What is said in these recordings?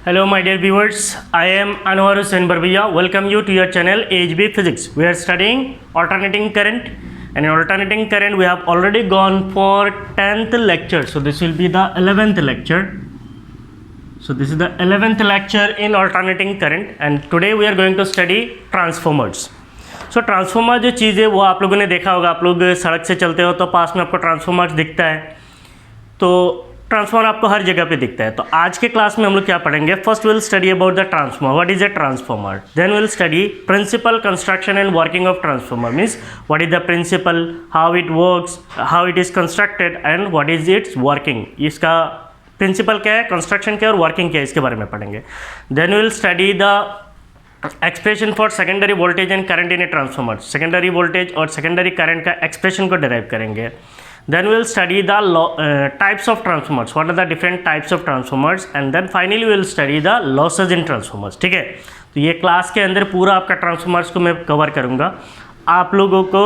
Hello my dear viewers, I am Anwar Hussain Barbia. Welcome you to your channel AHB Physics. We are studying alternating current, and in alternating current we have already gone for 10th lecture. So this will be the 11th lecture. So this is the 11th lecture in alternating current, and today we are going to study transformers. So transformer जो चीज़ है वो आप लोगों ने देखा होगा, आप लोग सड़क से चलते हो तो पास में आपको ट्रांसफॉर्मर दिखता है, तो ट्रांसफॉर्मर आपको हर जगह पे दिखता है। तो आज के क्लास में हम लोग क्या पढ़ेंगे, first will study about the transformer, what is a transformer, then will study principle construction and working of transformer, means what is the principle, how it works, how it is constructed and what is its working. इसका principle क्या है, construction क्या है और working क्या है, इसके बारे में पढ़ेंगे। Then will study the expression for secondary voltage and current in a transformer, secondary voltage और सेकेंडरी करंट का एक्सप्रेशन को डिराइव करेंगे। Then we will study the types of transformers, what are the different types of transformers, and then finally we will study the losses in transformers। ठीक है, तो ये class के अंदर पूरा आपका ट्रांसफॉर्मर्स को मैं कवर करूँगा। आप लोगों को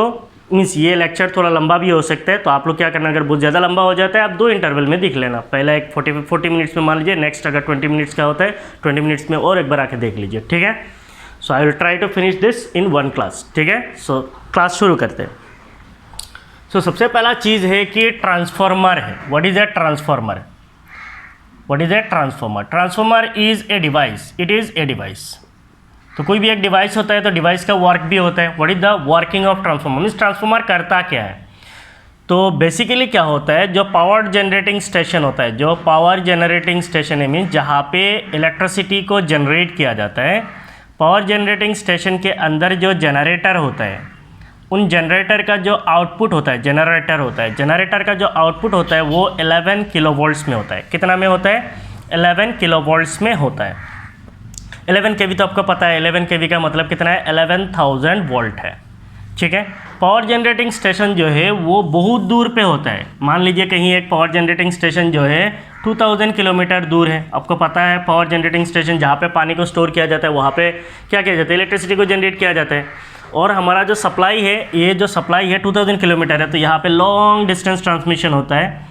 मीन्स ये लेक्चर थोड़ा लंबा भी हो सकता है, तो आप लोग क्या करना, अगर बहुत ज़्यादा लंबा हो जाता है आप दो इंटरवल में देख लेना, पहला एक 40 मिनट्स में मान लीजिए, नेक्स्ट अगर 20 मिनट्स का होता है 20 मिनट्स में और एक बार आके देख लीजिए। ठीक है, so I will try to finish this in one class. ठीक है, सो क्लास शुरू करते हैं। सबसे पहला चीज़ है कि ट्रांसफॉर्मर है। What is a transformer, what is a transformer, transformer is a device, it is a device. तो कोई भी एक डिवाइस होता है तो डिवाइस का वर्क भी होता है। What is the working of transformer, means transformer करता क्या है। तो बेसिकली क्या होता है, जो पावर जनरेटिंग स्टेशन होता है, जो पावर जनरेटिंग स्टेशन है मीन्स जहाँ पे इलेक्ट्रिसिटी को जनरेट किया जाता है, पावर जनरेटिंग स्टेशन के अंदर जो जनरेटर होता है, उन जनरेटर का जो आउटपुट होता है, जनरेटर का जो आउटपुट होता है वो 11 किलो वोल्ट्स में होता है। कितना में होता है, 11 किलो वोल्ट्स में होता है। 11 केवी तो आपको पता है, 11 केवी का मतलब कितना है, 11,000 वोल्ट है। ठीक है, पावर जनरेटिंग स्टेशन जो है वो बहुत दूर पे होता है। मान लीजिए कहीं एक पावर जनरेटिंग स्टेशन जो है 2000 किलोमीटर दूर है। आपको पता है पावर जनरेटिंग स्टेशन जहाँ पे पानी को स्टोर किया जाता है, वहाँ पे क्या किया जाता है, इलेक्ट्रिसिटी को जनरेट किया जाता है। और हमारा जो सप्लाई है, ये जो सप्लाई है 2000 किलोमीटर है, तो यहाँ पे लॉन्ग डिस्टेंस ट्रांसमिशन होता है।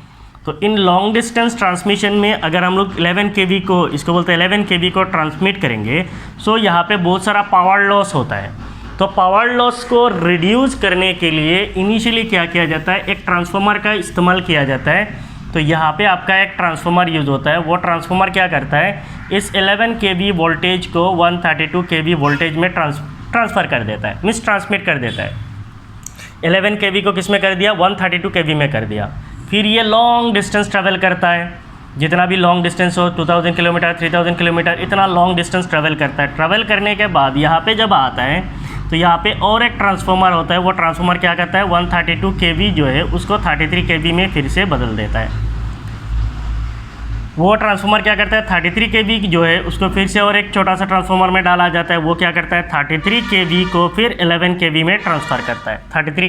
तो इन लॉन्ग डिस्टेंस ट्रांसमिशन में अगर हम लोग 11 केवी को, इसको बोलते हैं 11 केवी को ट्रांसमिट करेंगे, सो यहाँ पे बहुत सारा पावर लॉस होता है। तो पावर लॉस को रिड्यूस करने के लिए इनिशियली क्या किया जाता है, एक ट्रांसफॉर्मर का इस्तेमाल किया जाता है। तो यहाँ पे आपका एक ट्रांसफॉर्मर यूज़ होता है। वो ट्रांसफॉर्मर क्या करता है, इस 11 केवी वोल्टेज को 132 केवी वोल्टेज में ट्रांसफ़र कर देता है, मीन्स ट्रांसमिट कर देता है। 11 केवी को किस में कर दिया, 132 केवी में कर दिया। फिर ये लॉन्ग डिस्टेंस ट्रैवल करता है, जितना भी लॉन्ग डिस्टेंस हो, 2000 किलोमीटर 3000 किलोमीटर, इतना लॉन्ग डिस्टेंस ट्रैवल करता है। ट्रैवल करने के बाद यहाँ पे जब आता है तो यहाँ पे और एक ट्रांसफॉर्मर होता है। वो ट्रांसफॉर्मर क्या करता है, 132 केवी जो है उसको 33 केवी में फिर से बदल देता है। वो ट्रांसफॉर्मर क्या करता है, 33 केवी जो है उसको फिर से और एक छोटा सा ट्रांसफॉर्मर में डाला जाता है। वो क्या करता है, 33 केवी को फिर 11 केवी में ट्रांसफ़र करता है। 33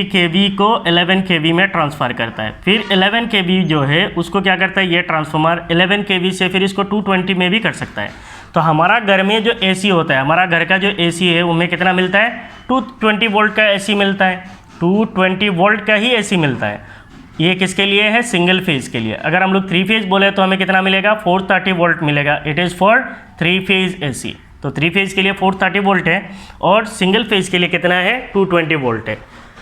केवी को 11 केवी में ट्रांसफ़र करता है। फिर 11 केवी जो है उसको क्या करता है, ये ट्रांसफॉर्मर 11 केवी से फिर इसको 220 में भी कर सकता है। तो हमारा घर में जो एसी होता है, हमारा घर का जो एसी है उनमें कितना मिलता है, 220 वोल्ट का एसी मिलता है। 220 वोल्ट का ही एसी मिलता है। ये किसके लिए है, सिंगल फेज़ के लिए। अगर हम लोग 3 फेज़ बोले तो हमें कितना मिलेगा, 430 वोल्ट मिलेगा। It is for 3 phase AC. तो 3 फेज़ के लिए 430 वोल्ट है और सिंगल फेज़ के लिए कितना है, 220 वोल्ट है।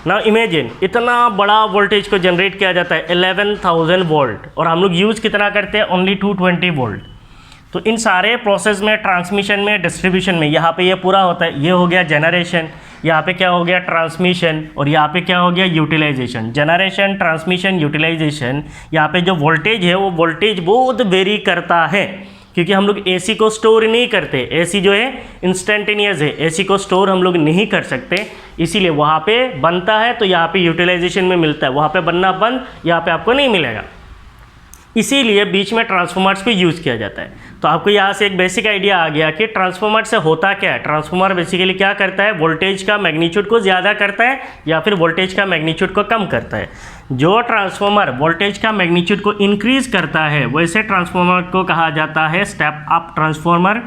नाउ इमेजिन इतना बड़ा वोल्टेज को जनरेट किया जाता है, 11,000 वोल्ट, और हम लोग यूज़ कितना करते हैं, ओनली 220 वोल्ट। तो इन सारे प्रोसेस में, ट्रांसमिशन में, डिस्ट्रीब्यूशन में, यहाँ पे ये पूरा होता है। ये हो गया जनरेशन, यहाँ पे क्या हो गया, ट्रांसमिशन, और यहाँ पे क्या हो गया, यूटिलाइजेशन। Generation, transmission, utilisation. यहाँ पे जो वोल्टेज है वो वोल्टेज बहुत वेरी करता है, क्योंकि हम लोग एसी को स्टोर नहीं करते। एसी जो है इंस्टेंटेनियस है, एसी को स्टोर हम लोग नहीं कर सकते, इसीलिए वहाँ पे बनता है तो यहाँ पे यूटिलाइजेशन में मिलता है, वहाँ पे बनना बंद, यहाँ पे आपको नहीं मिलेगा। इसीलिए बीच में ट्रांसफॉर्मर्स को यूज़ किया जाता है। तो आपको यहाँ से एक बेसिक आइडिया आ गया कि ट्रांसफॉर्मर से होता क्या है। ट्रांसफॉर्मर बेसिकली क्या करता है, वोल्टेज का मैग्नीट्यूड को ज़्यादा करता है या फिर वोल्टेज का मैग्नीट्यूड को कम करता है। जो ट्रांसफॉर्मर वोल्टेज का मैग्नीट्यूड को इंक्रीज़ करता है वैसे ट्रांसफॉर्मर को कहा जाता है स्टेप अप ट्रांसफॉर्मर,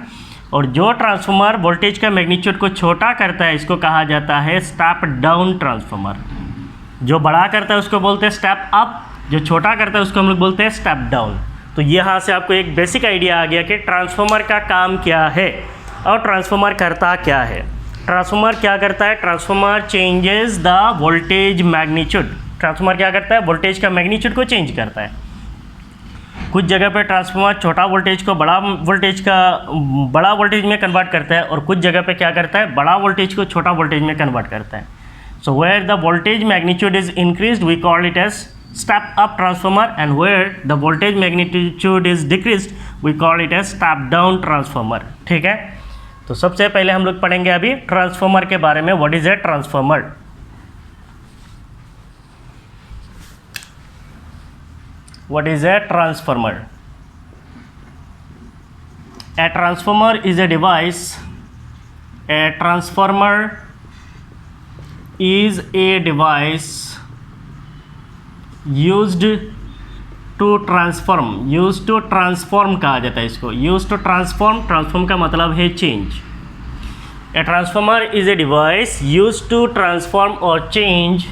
और जो ट्रांसफॉर्मर वोल्टेज का मैग्नीट्यूड को छोटा करता है इसको कहा जाता है स्टेप डाउन ट्रांसफॉर्मर। जो बड़ा करता है उसको बोलते हैं स्टेप अप, जो छोटा करता है उसको हम लोग बोलते हैं स्टेप डाउन। तो यहाँ से आपको एक बेसिक आइडिया आ गया कि ट्रांसफार्मर का काम क्या है और ट्रांसफार्मर करता क्या है। ट्रांसफार्मर क्या करता है? Transformer changes the voltage magnitude. Transformer क्या करता है? वोल्टेज का मैग्नीट्यूड को चेंज करता है। कुछ जगह पे ट्रांसफार्मर छोटा वोल्टेज को बड़ा वोल्टेज में कन्वर्ट करता है और कुछ जगह पे क्या करता है? बड़ा वोल्टेज को छोटा वोल्टेज में कन्वर्ट करता है। So where the voltage magnitude is increased we call it as step up transformer and where the voltage magnitude is decreased we call it as step down transformer. ठीक है, तो सबसे पहले हम लोग पढ़ेंगे अभी ट्रांसफार्मर के बारे में। What is a transformer? What is a transformer? A transformer is a device. A transformer is a device used to transform. Used to transform कहा जाता है इसको। Used to transform. Transform का मतलब है change. A transformer is a device used to transform or change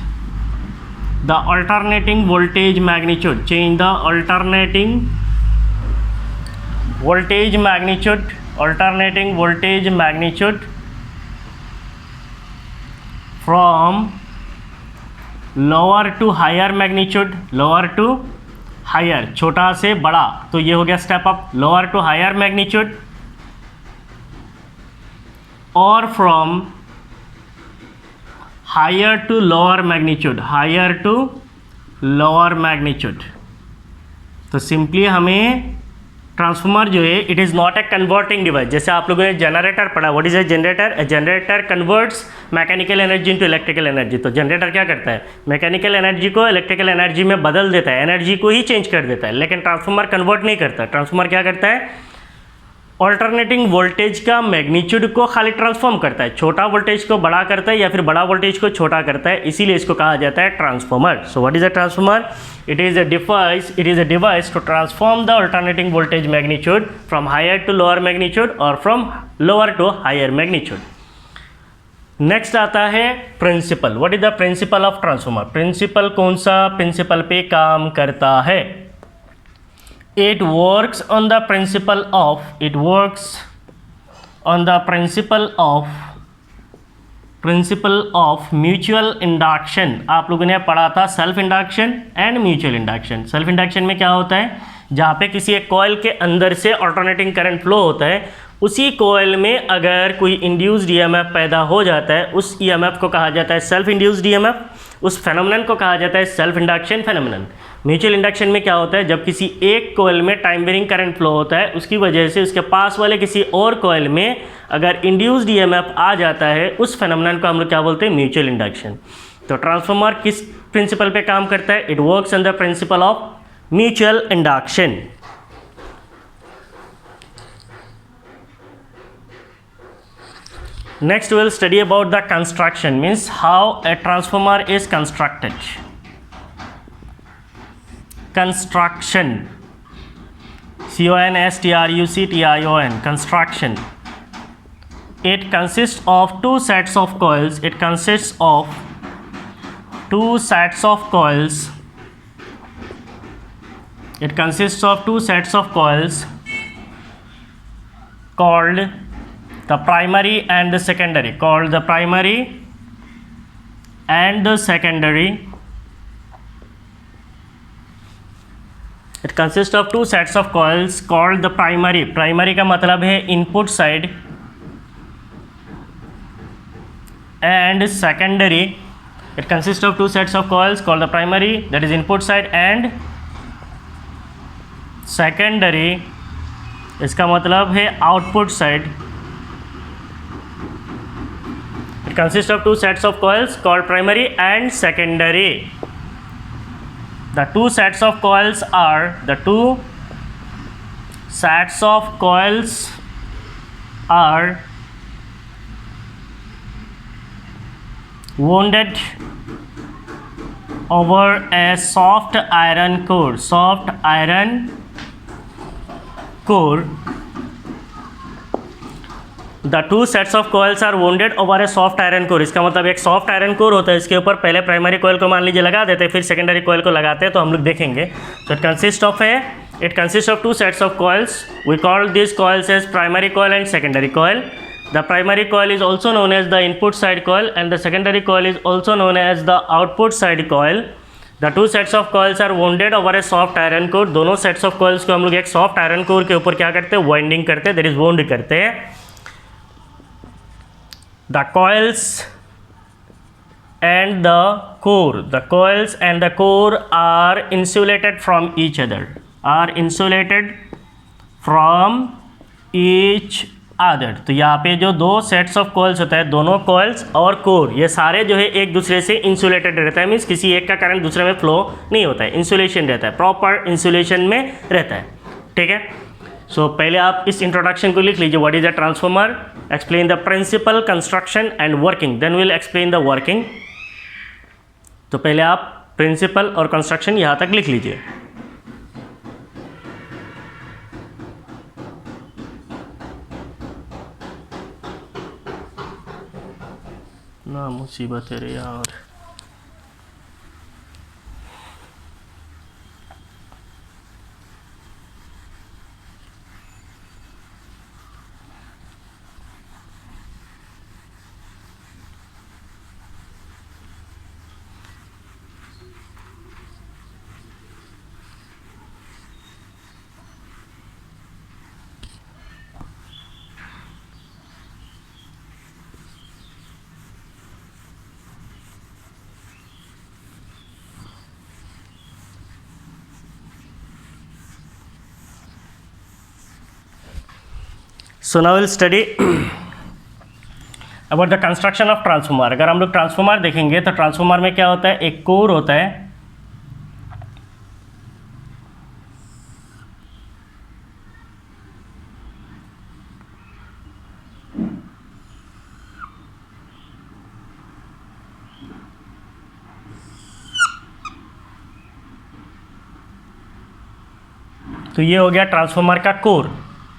the alternating voltage magnitude. Change the alternating voltage magnitude. Alternating voltage magnitude from lower to higher magnitude. Lower to higher, छोटा से बड़ा, तो ये हो गया step up. lower to higher magnitude or from higher to lower magnitude. Higher to lower magnitude. तो simply हमें transformer जो है it is not a converting device. जैसे आप लोगों ने जनरेटर पढ़ा, what is a generator? A generator converts mechanical energy into electrical energy. तो जनरेटर क्या करता है? मैकेनिकल एनर्जी को इलेक्ट्रिकल एनर्जी में बदल देता है, एनर्जी को ही चेंज कर देता है। लेकिन ट्रांसफार्मर कन्वर्ट नहीं करता। ट्रांसफार्मर क्या करता है? ऑल्टरनेटिंग वोल्टेज का मैग्नीट्यूड को खाली ट्रांसफॉर्म करता है। छोटा वोल्टेज को बड़ा करता है या फिर बड़ा वोल्टेज को छोटा करता है, इसीलिए इसको कहा जाता है transformer. So what is a transformer? It is a device to transform the alternating voltage magnitude from higher to lower magnitude और from lower to higher magnitude. Next आता है principle. What is the principle of transformer? Principle कौन सा principal पे काम करता है? It works on the principle of mutual induction. आप लोगों ने पढ़ा था self induction and mutual induction. Self induction में क्या होता है? जहाँ पे किसी एक कॉइल के अंदर से अल्टरनेटिंग करंट फ्लो होता है, उसी कॉइल में अगर कोई इंड्यूस्ड ईएमएफ पैदा हो जाता है, उस ईएमएफ को कहा जाता है सेल्फ इंड्यूस्ड ईएमएफ। उस फेनोमेनन को कहा जाता है self induction phenomenon. Mutual induction में क्या होता है? जब किसी एक कॉइल में टाइम वेरिंग करंट फ्लो होता है, उसकी वजह से उसके पास वाले किसी और कॉइल में अगर इंड्यूस्ड ईएमएफ आ जाता है, उस फेनोमेनन को हम लोग क्या बोलते हैं? Mutual induction. तो ट्रांसफार्मर किस प्रिंसिपल पे काम करता है? It works on the principle of mutual induction. Next we will study about the construction, means how a transformer is constructed. Construction, C-O-N-S-T-R-U-C-T-I-O-N, construction. It consists of two sets of coils. It consists of two sets of coils. It consists of two sets of coils called the primary and the secondary. Called the primary and the secondary. It consists of two sets of coils called the primary. Primary का मतलब है input side and secondary. It consists of two sets of coils called the primary, that is input side, and secondary इसका मतलब है output side. It consists of two sets of coils called primary and secondary. The two sets of coils are wounded over a soft iron core. Soft iron core. The two sets of coils are wounded over a soft iron core. इसका मतलब एक soft iron core होता है, इसके ऊपर पहले primary कोयल को मान लीजिए लगा देते हैं, फिर सेकेंडरी कोयल को लगाते हैं, तो हम लोग देखेंगे। तो it consist of A It consists of two sets of coils. We call these coils as primary coil and secondary coil. The primary coil is also known as the input side coil and the secondary coil is also known as the output side coil. The two sets of coils are wounded over a soft iron core. दोनों sets of coils को हम लोग एक soft iron core के ऊपर क्या करते हैं, winding करते हैं, that is wound करते हैं. The coils and the coils and the core are insulated from each other. Are insulated from each other. तो यहाँ पे जो दो सेट्स ऑफ कॉइल्स होता है, दोनों कॉइल्स और कोर, ये सारे जो है एक दूसरे से इंसुलेटेड रहता है. मीन्स किसी एक का करंट दूसरे में फ्लो नहीं होता है, इंसुलेशन रहता है, प्रॉपर इंसुलेशन में रहता है. ठीक है. सो पहले आप इस इंट्रोडक्शन को लिख लीजिए. What is a transformer, explain the principle, construction and working, then will explain the working. तो पहले आप प्रिंसिपल और कंस्ट्रक्शन यहाँ तक लिख लीजिए. ना मुसीबत है रे यार. So now we'll study about the construction of transformer. अगर हम लोग ट्रांसफॉर्मर देखेंगे तो ट्रांसफॉर्मर में क्या होता है, एक कोर होता है, तो ये हो गया ट्रांसफॉर्मर का कोर.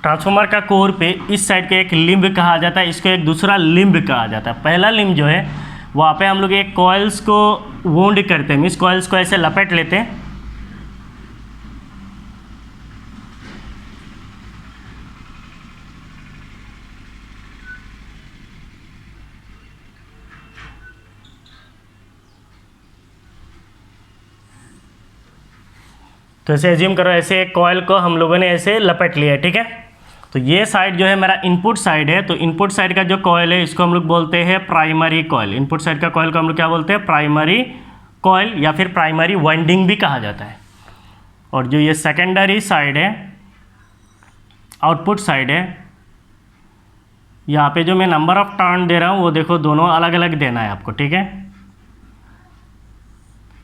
ट्रांसफॉर्मर का कोर पे इस साइड के एक लिम्ब कहा जाता है, इसको एक दूसरा लिम्ब कहा जाता है. पहला लिम्ब जो है वहाँ पे हम लोग एक कॉइल्स को वोंड करते हैं, मीन्स कॉइल्स को ऐसे लपेट लेते हैं. तो ऐसे एज्यूम करो, ऐसे एक कॉइल को हम लोगों ने ऐसे लपेट लिया है. ठीक है. तो ये साइड जो है मेरा इनपुट साइड है. तो इनपुट साइड का जो कॉइल है इसको हम लोग बोलते हैं प्राइमरी कॉइल. इनपुट साइड का कॉइल को हम लोग क्या बोलते हैं, प्राइमरी कॉइल या फिर प्राइमरी वाइंडिंग भी कहा जाता है. और जो ये सेकेंडरी साइड है, आउटपुट साइड है, यहाँ पे जो मैं नंबर ऑफ टर्न दे रहा हूँ वो देखो दोनों अलग अलग देना है आपको. ठीक है.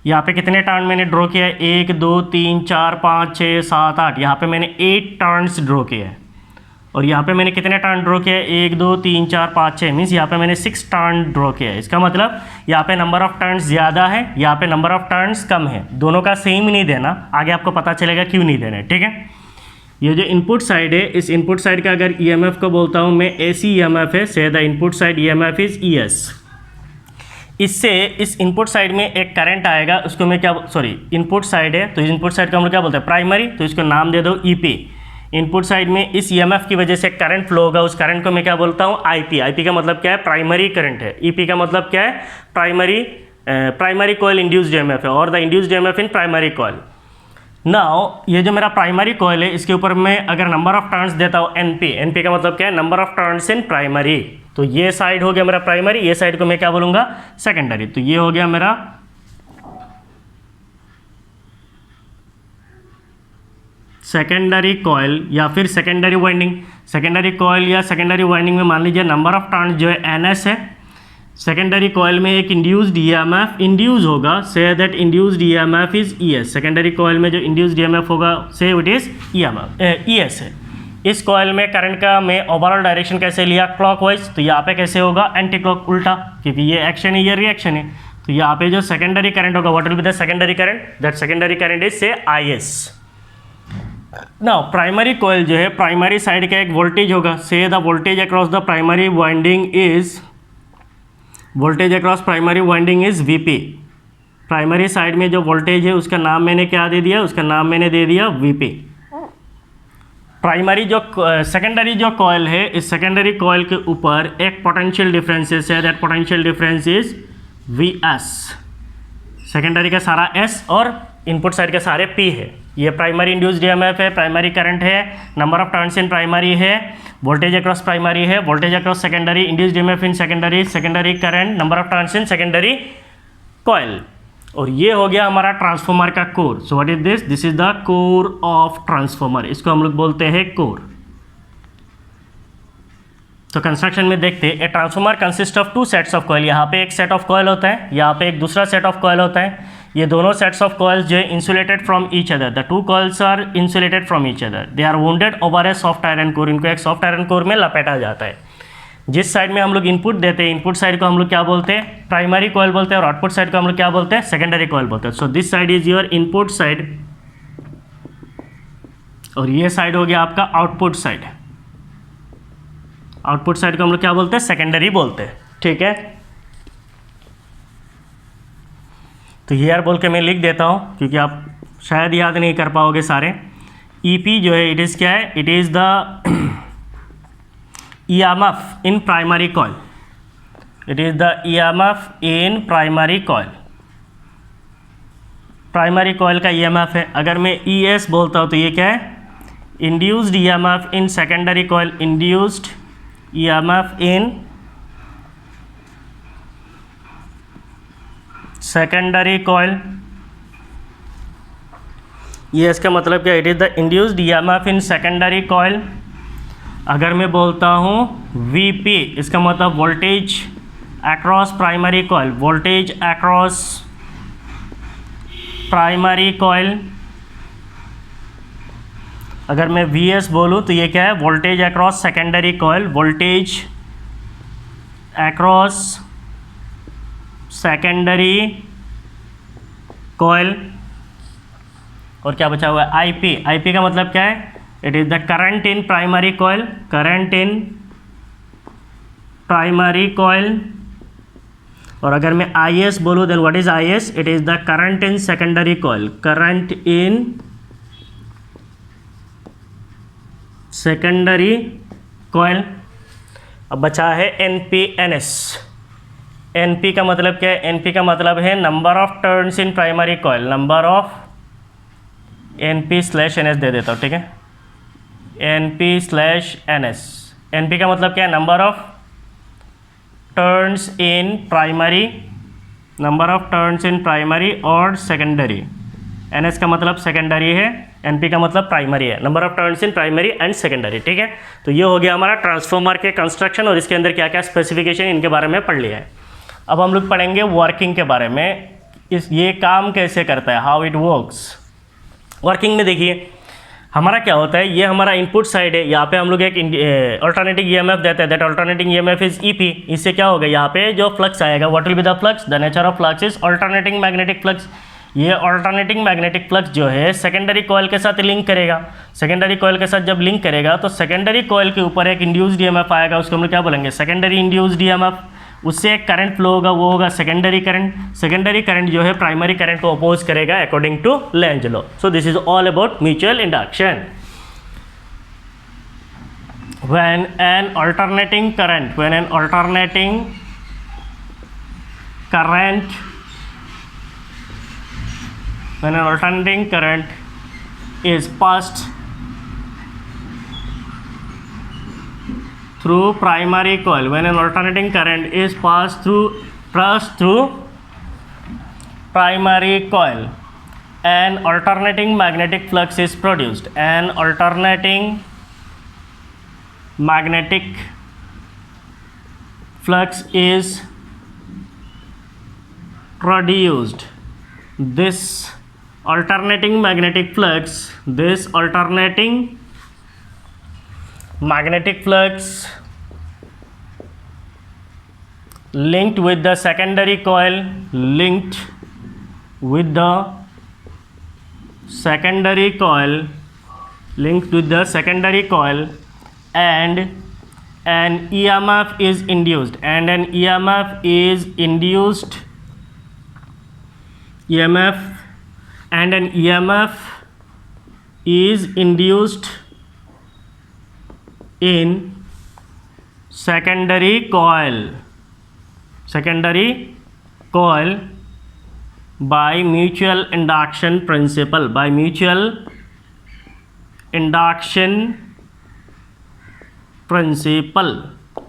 यहाँ पे कितने टर्न मैंने ड्रॉ किया है, 1 2 3 4 5 6 7 8. यहाँ पे मैंने 8 टर्न्स ड्रॉ किया है. और यहाँ पे मैंने कितने टर्न ड्रॉ किया है, 1 2 3 4 5 6. मीन्स यहाँ पे मैंने 6 टर्न ड्रॉ किया है. इसका मतलब यहाँ पे नंबर ऑफ टर्न्स ज़्यादा है, यहाँ पे नंबर ऑफ टर्न्स कम है. दोनों का सेम नहीं देना, आगे आपको पता चलेगा क्यों नहीं देना है. ठीक है. ये जो इनपुट साइड है, इस इनपुट साइड का अगर EMF को बोलता हूँ मैं AC EMF है. से the input side EMF is ES. इससे इस इनपुट साइड में एक करंट आएगा, उसको मैं क्या, सॉरी इनपुट साइड है तो इस इनपुट साइड का हम लोग क्या बोलते हैं, प्राइमरी. तो इसको नाम दे दो EP. इनपुट साइड में इस EMF की वजह से करंट फ्लो होगा, उस करंट को मैं क्या बोलता हूँ, IP. IP का मतलब क्या है, प्राइमरी करंट है. EP का मतलब क्या है, प्राइमरी कॉइल इंड्यूस्ड EMF है, और the induced EMF in primary coil. Now ये जो मेरा प्राइमरी कॉइल है इसके ऊपर मैं अगर नंबर ऑफ टर्न्स देता हूँ NP का मतलब क्या है, number of turns in primary. तो ये साइड हो गया मेरा प्राइमरी, ये साइड को मैं क्या बोलूँगा, सेकेंडरी. तो ये हो गया मेरा सेकेंडरी कॉइल या फिर सेकेंडरी वाइंडिंग. सेकेंडरी कॉइल या सेकेंडरी वाइंडिंग में मान लीजिए नंबर ऑफ टर्न्स जो है NS है. सेकेंडरी कॉइल में एक इंड्यूस्ड EMF इंड्यूस होगा, say that induced EMF is ES. Secondary coil में जो इंड्यूस्ड EMF होगा से इट इज ES है. इस कॉइल में करंट का मैं ओवरऑल डायरेक्शन कैसे लिया, क्लॉकवाइज. तो यहाँ पे कैसे होगा, एंटी क्लॉक, उल्टा, क्योंकि ये एक्शन है ये रिएक्शन है. तो यहाँ पे जो सेकेंडरी करंट होगा, what will be the secondary current, that secondary current is से IS. नाउ प्राइमरी कॉइल जो है, प्राइमरी साइड का एक वोल्टेज होगा, से the voltage across the primary winding is, voltage across primary winding is VP. Primary side में जो voltage है उसका नाम मैंने क्या दे दिया, उसका नाम मैंने दे दिया VP. प्राइमरी जो सेकेंडरी जो कॉयल है, इस सेकेंडरी कॉयल के ऊपर एक पोटेंशियल डिफरेंसेस है, that potential difference is Vs। Secondary का सारा S और इनपुट साइड के सारे P है। ये प्राइमरी इंड्यूस्ड ईएमएफ है, प्राइमरी करंट है, number of turns in primary है, वोल्टेज अक्रॉस प्राइमरी है, voltage across secondary, induced EMF in secondary, secondary current, number of turns in secondary coil. और ये हो गया हमारा ट्रांसफॉर्मर का core. So what is this? This is the core of transformer. इसको हम लोग बोलते हैं कोर। तो कंस्ट्रक्शन में देखते हैं, a transformer consist of two sets of coil. यहाँ पे एक सेट ऑफ कॉयल होता है, यहाँ पे एक दूसरा सेट ऑफ कॉयल होता है। ये दोनों सेट्स ऑफ कॉयल्स जो है insulated from each other. The two coils are insulated from each other. They are wounded over a soft iron core. इनको एक सॉफ्ट आयरन कोर में लपेटा जाता है। जिस साइड में हम लोग इनपुट देते हैं, इनपुट साइड को हम लोग क्या बोलते हैं? प्राइमरी कॉयल बोलते हैं। और आउटपुट साइड को हम लोग क्या बोलते हैं? सेकेंडरी कॉयल बोलते हैं। So this side is your input side और ये साइड हो गया आपका आउटपुट साइड। आउटपुट साइड को हम लोग क्या बोलते हैं? सेकेंडरी बोलते हैं। ठीक है, तो ये यार बोल के मैं लिख देता हूँ क्योंकि आप शायद याद नहीं कर पाओगे सारे। EP जो है, इट इज़ क्या है? It is the EMF in primary coil. It is the EMF in primary coil. Primary coil का EMF है। अगर मैं ES बोलता हूँ तो ये क्या है? Induced EMF in secondary coil. Induced EMF in secondary coil. ES का मतलब क्या? It is the induced EMF in secondary coil. अगर मैं बोलता हूँ VP, इसका मतलब voltage across primary coil. Voltage across primary coil. अगर मैं VS बोलूँ तो ये क्या है? Voltage across secondary coil. Voltage across secondary coil. और क्या बचा हुआ है? IP। IP का मतलब क्या है? It is the current in primary coil. Current in primary coil. और अगर मैं IS बोलूँ then what is IS? It is the current in secondary coil. Current in secondary coil. अब बचा है NP/NS। NP का मतलब क्या है? NP का मतलब है number of turns in primary coil. Number of NP/NS दे देता हूँ। ठीक है, NP/NS। NP का मतलब क्या है? Number of turns in primary, number of turns in primary और सेकेंडरी। NS का मतलब सेकेंडरी है, NP का मतलब प्राइमरी है। Number of turns in primary and secondary. ठीक है, तो ये हो गया हमारा ट्रांसफॉर्मर के कंस्ट्रक्शन और इसके अंदर क्या क्या स्पेसिफिकेशन, इनके बारे में पढ़ लिया है। अब हम लोग पढ़ेंगे वर्किंग के बारे में। ये काम कैसे करता है, हाउ इट वर्क्स। वर्किंग में देखिए हमारा क्या होता है, ये हमारा इनपुट साइड है। यहाँ पे हम लोग एक अल्टरनेटिंग EMF देते हैं। That alternating EMF is EP। इससे क्या होगा? यहाँ पे जो फ्लक्स आएगा, what will be the flux? The nature of flux is alternating magnetic flux. ये अल्टरनेटिंग मैग्नेटिक फ्लक्स जो है सेकेंडरी कॉयल के साथ लिंक करेगा। सेकेंडरी कॉयल के साथ जब लिंक करेगा तो सेकेंडरी कॉयल के ऊपर एक इंड्यूस्ड EMF आएगा। उसको हम लोग क्या बोलेंगे? Secondary induced EMF। उससे एक करंट फ्लो होगा, वो होगा सेकेंडरी करंट। सेकेंडरी करंट जो है प्राइमरी करंट को अपोज करेगा according to Lenz law. So this is all about mutual induction. When an alternating current is passed through primary coil, when an alternating current is passed through primary coil, an alternating magnetic flux is produced. An alternating magnetic flux is produced. This alternating magnetic flux linked with the secondary coil, and an EMF is induced, in secondary coil by mutual induction principle, by mutual induction principle.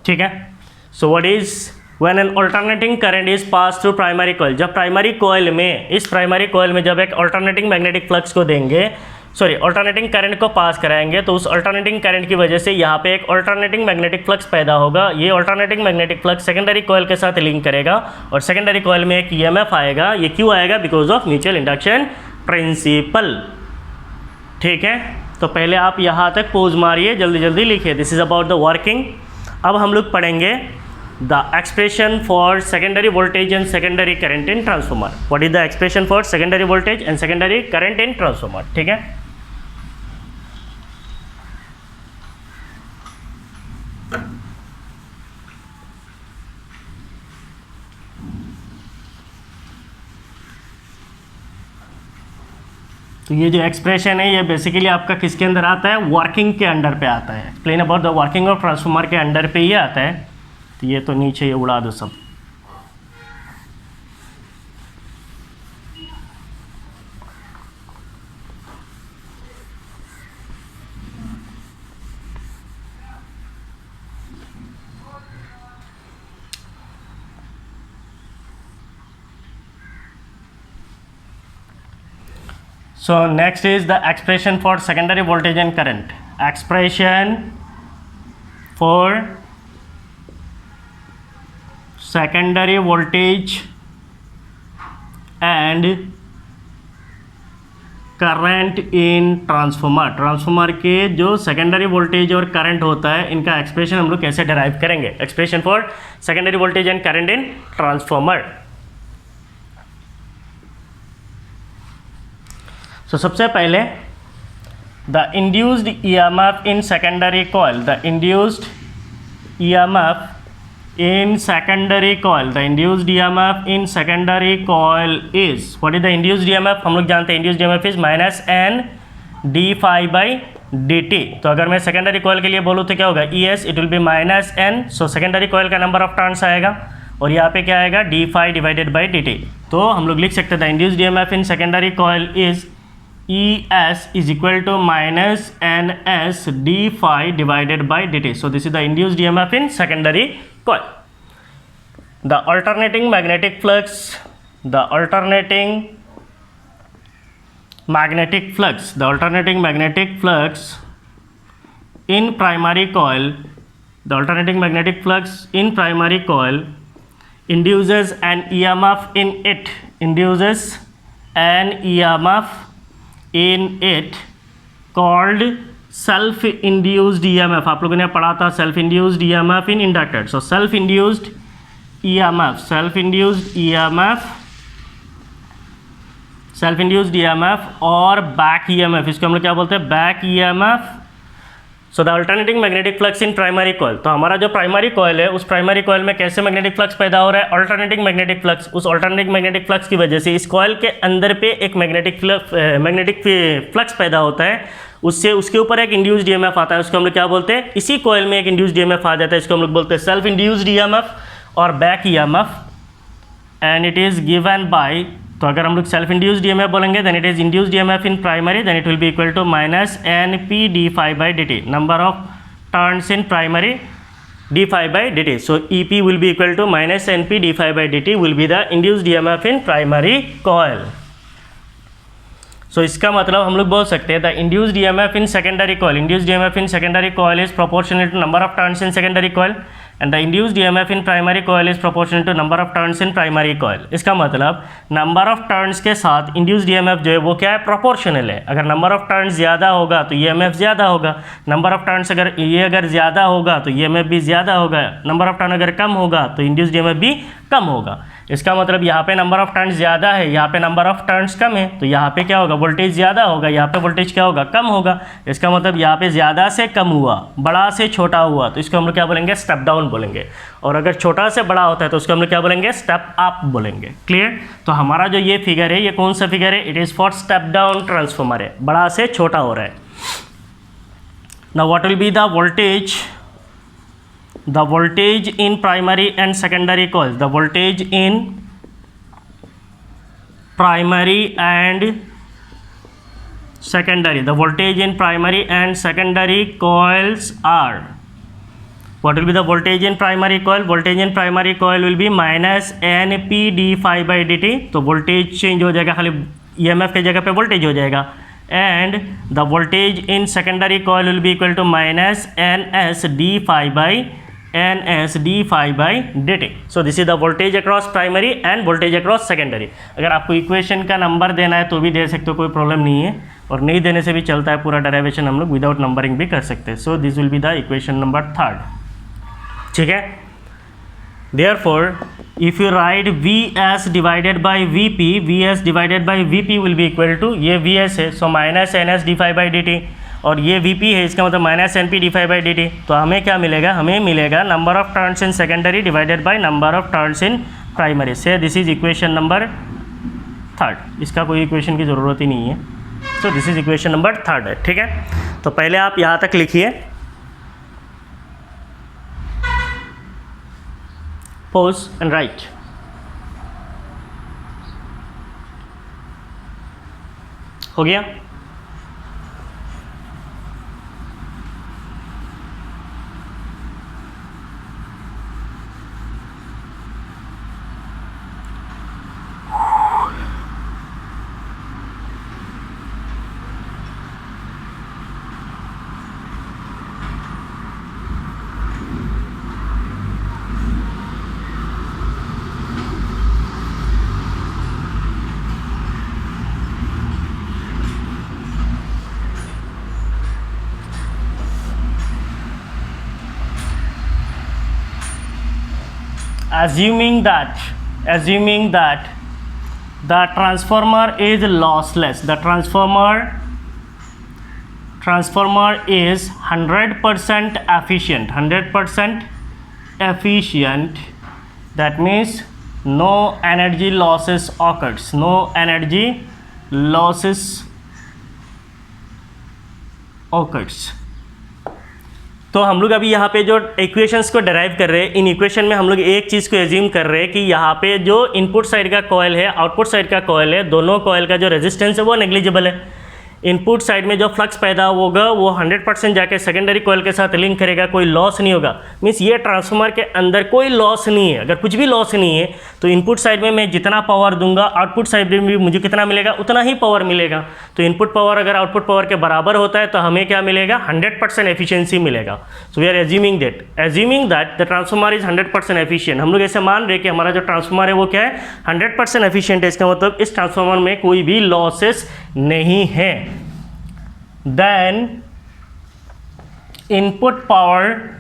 ठीक है. So what is when an alternating current is passed through primary coil? जब primary coil में, इस primary coil में जब एक alternating magnetic flux को देंगे, सॉरी अल्टरनेटिंग करंट को पास कराएंगे, तो उस अल्टरनेटिंग करंट की वजह से यहाँ पे एक अल्टरनेटिंग मैग्नेटिक फ्लक्स पैदा होगा. ये alternating magnetic flux secondary coil के साथ लिंक करेगा और सेकेंडरी कॉइल में एक ईएमएफ आएगा. ये क्यों आएगा? Because of mutual induction principal. ठीक है, तो पहले आप यहाँ तक पोज मारिए, जल्दी जल्दी लिखिए. This is about the working. अब हम लोग पढ़ेंगे the expression for secondary voltage and secondary current in transformer. What is the expression for secondary voltage and secondary current in transformer. ठीक है, तो ये जो एक्सप्रेशन है ये बेसिकली आपका किसके अंदर आता है? वर्किंग के अंडर पे आता है. Explain about the working of transformer के अंडर पे ही आता है. तो ये तो नीचे ये उड़ा दो सब. So next is the expression for secondary voltage and current. Expression for secondary voltage and current in transformer. Transformer के जो सेकेंडरी वोल्टेज और करंट होता है, इनका एक्सप्रेशन हम लोग कैसे डिराइव करेंगे? Expression for secondary voltage and current in transformer. तो सबसे पहले the induced EMF in secondary coil, the induced EMF in secondary coil, the induced EMF in secondary coil is, what is the induced EMF? हम लोग जानते हैं induced EMF is minus N D phi by D T. तो अगर मैं secondary coil के लिए बोलूँ तो क्या होगा? E S, it will be minus N. So secondary coil का नंबर ऑफ टर्न्स आएगा और यहाँ पे क्या आएगा? D phi divided by D T. तो हम लोग लिख सकते हैं the induced EMF in secondary coil is ES is equal to minus NS d phi divided by dt. So this is the induced EMF in secondary coil. The alternating magnetic flux, the alternating magnetic flux in primary coil, the alternating magnetic flux in primary coil induces an EMF in it, induces an EMF in it called self induced EMF. आप लोगों ने पढ़ा था self induced EMF in inductor. So self induced EMF और back EMF, इसको हम लोग क्या बोलते हैं? back EMF. So the alternating magnetic flux in primary coil. तो हमारा जो प्राइमरी कॉइल है, उस प्राइमरी कॉइल में कैसे मैग्नेटिक फ्लक्स पैदा हो रहा है? Alternating magnetic flux. उस अल्टरनेटिंग मैग्नेटिक फ्लक्स की वजह से इस कॉइल के अंदर पे एक मैग्नेटिक फ्लक्स पैदा होता है. उससे उसके ऊपर एक इंड्यूस्ड ईएमएफ आता है, उसको हम लोग क्या बोलते हैं? इसी कॉइल में एक इंड्यूस्ड ईएमएफ आ जाता है, इसको हम लोग बोलते हैं सेल्फ इंड्यूस्ड ईएमएफ और back EMF. And it is given by, तो अगर हम लोग सेल्फ इंड्यूस्ड ईएमएफ बोलेंगे then it is induced EMF in primary, then it will be equal to minus N P D phi by D T, number of turns in primary D phi by D T. So E P will be equal to minus N P D phi by D T will be the induced EMF in primary coil. So इसका मतलब हम लोग बोल सकते हैं the induced EMF in secondary coil, induced EMF in secondary coil is proportional to number of turns in secondary coil and the induced EMF in primary coil is proportional to number of turns in primary coil. इसका मतलब number of turns के साथ induced EMF जो है वो क्या है? Proportional है. अगर नंबर ऑफ टर्न्स ज़्यादा होगा तो ईएमएफ ज़्यादा होगा, नंबर ऑफ टर्न्स अगर ज़्यादा होगा तो ईएमएफ भी ज़्यादा होगा, नंबर ऑफ टर्न अगर कम होगा तो इंड्यूस्ड ईएमएफ भी कम होगा. इसका मतलब यहाँ पे नंबर ऑफ टर्न्स ज़्यादा है, यहाँ पे नंबर ऑफ टर्न्स कम है, तो यहाँ पे क्या होगा? वोल्टेज ज़्यादा होगा, यहाँ पे वोल्टेज क्या होगा? कम होगा. इसका मतलब यहाँ पे ज़्यादा से कम हुआ, बड़ा से छोटा हुआ, तो इसको हम लोग क्या बोलेंगे? स्टेप डाउन बोलेंगे. और अगर छोटा से बड़ा होता है तो उसको हम लोग क्या बोलेंगे? स्टेप अप बोलेंगे. क्लियर? तो हमारा जो ये फिगर है, ये कौन सा फिगर है? It is for step down transformer है, बड़ा से छोटा हो रहा है. Now what will be the voltage? The voltage in primary and secondary coils. The voltage in primary and secondary. The voltage in primary and secondary coils are. What will be the voltage in primary coil? Voltage in primary coil will be minus NP d phi by dt. तो voltage change हो जाएगा, खाली EMF के जगह पे voltage हो जाएगा. And the voltage in secondary coil will be equal to minus ns d phi by dt. So this is the voltage across primary and voltage across secondary. अगर आपको इक्वेशन का नंबर देना है तो भी दे सकते हो, कोई प्रॉब्लम नहीं है, और नहीं देने से भी चलता है, पूरा डेरिवेशन हम लोग विदाउट नंबरिंग भी कर सकते हैं. So this will be the equation number 3. ठीक है. Therefore, if you write Vs divided by Vp, Vs divided by Vp will be equal to, ये Vs है, so minus ns d phi by dt, और ये Vp है, इसका मतलब minus np d phi by dt. तो हमें क्या मिलेगा? हमें मिलेगा number of turns in secondary divided by number of turns in primary. से दिस इज इक्वेशन नंबर 3. इसका कोई इक्वेशन की ज़रूरत ही नहीं है. तो दिस इज इक्वेशन नंबर 3 है. ठीक है. तो पहले आप यहाँ तक लिखिए. Pause and write. हो गया? Assuming that the transformer is lossless, the transformer is 100% efficient, that means no energy losses occurs. तो हम लोग अभी यहाँ पे जो इक्वेशंस को डेराइव कर रहे हैं, इन इक्वेशन में हम लोग एक चीज़ को एज्यूम कर रहे हैं कि यहाँ पे जो इनपुट साइड का कॉयल है, आउटपुट साइड का कॉयल है, दोनों कॉयल का जो रेजिस्टेंस है वो नेग्लिजिबल है. इनपुट साइड में जो फ्लक्स पैदा होगा वो 100% जाके सेकेंडरी कॉयल के साथ लिंक करेगा, कोई लॉस नहीं होगा. मीन्स ये ट्रांसफार्मर के अंदर कोई लॉस नहीं है. अगर कुछ भी लॉस नहीं है तो इनपुट साइड में मैं जितना पावर दूंगा, आउटपुट साइड में भी मुझे कितना मिलेगा, उतना ही पावर मिलेगा. तो इनपुट पावर अगर आउटपुट पावर के बराबर होता है तो हमें क्या मिलेगा? 100% एफिशिएंसी मिलेगा. So we are assuming that the transformer is 100% efficient. हम लोग ऐसे मान रहे कि हमारा जो ट्रांसफार्मर है वो क्या है? 100% एफिशिएंट है. इसका मतलब इस ट्रांसफार्मर में कोई भी लॉसेस नहीं है. Then input power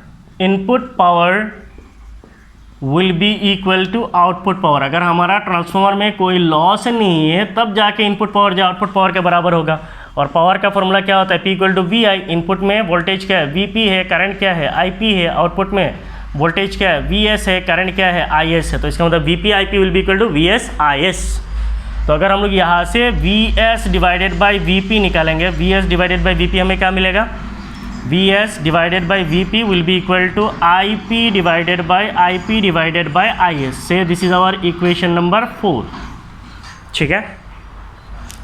will be equal to output power. अगर हमारा ट्रांसफार्मर में कोई लॉस नहीं है तब जाके इनपुट पावर जो आउटपुट पावर के बराबर होगा. और पावर का फॉर्मूला क्या होता है? P equal to V I. Input में वोल्टेज क्या है? VP है. करंट क्या है? IP है. आउटपुट में वोल्टेज क्या है? VS है. करंट क्या है? IS है. तो इसका मतलब VP IP will be equal to VS IS. तो अगर हम लोग यहाँ से Vs डिवाइडेड बाई Vp निकालेंगे, Vs डिवाइडेड बाई Vp हमें क्या मिलेगा? Vs divided by Vp will be equal to IP divided by IS. So this is our equation number 4. ठीक है.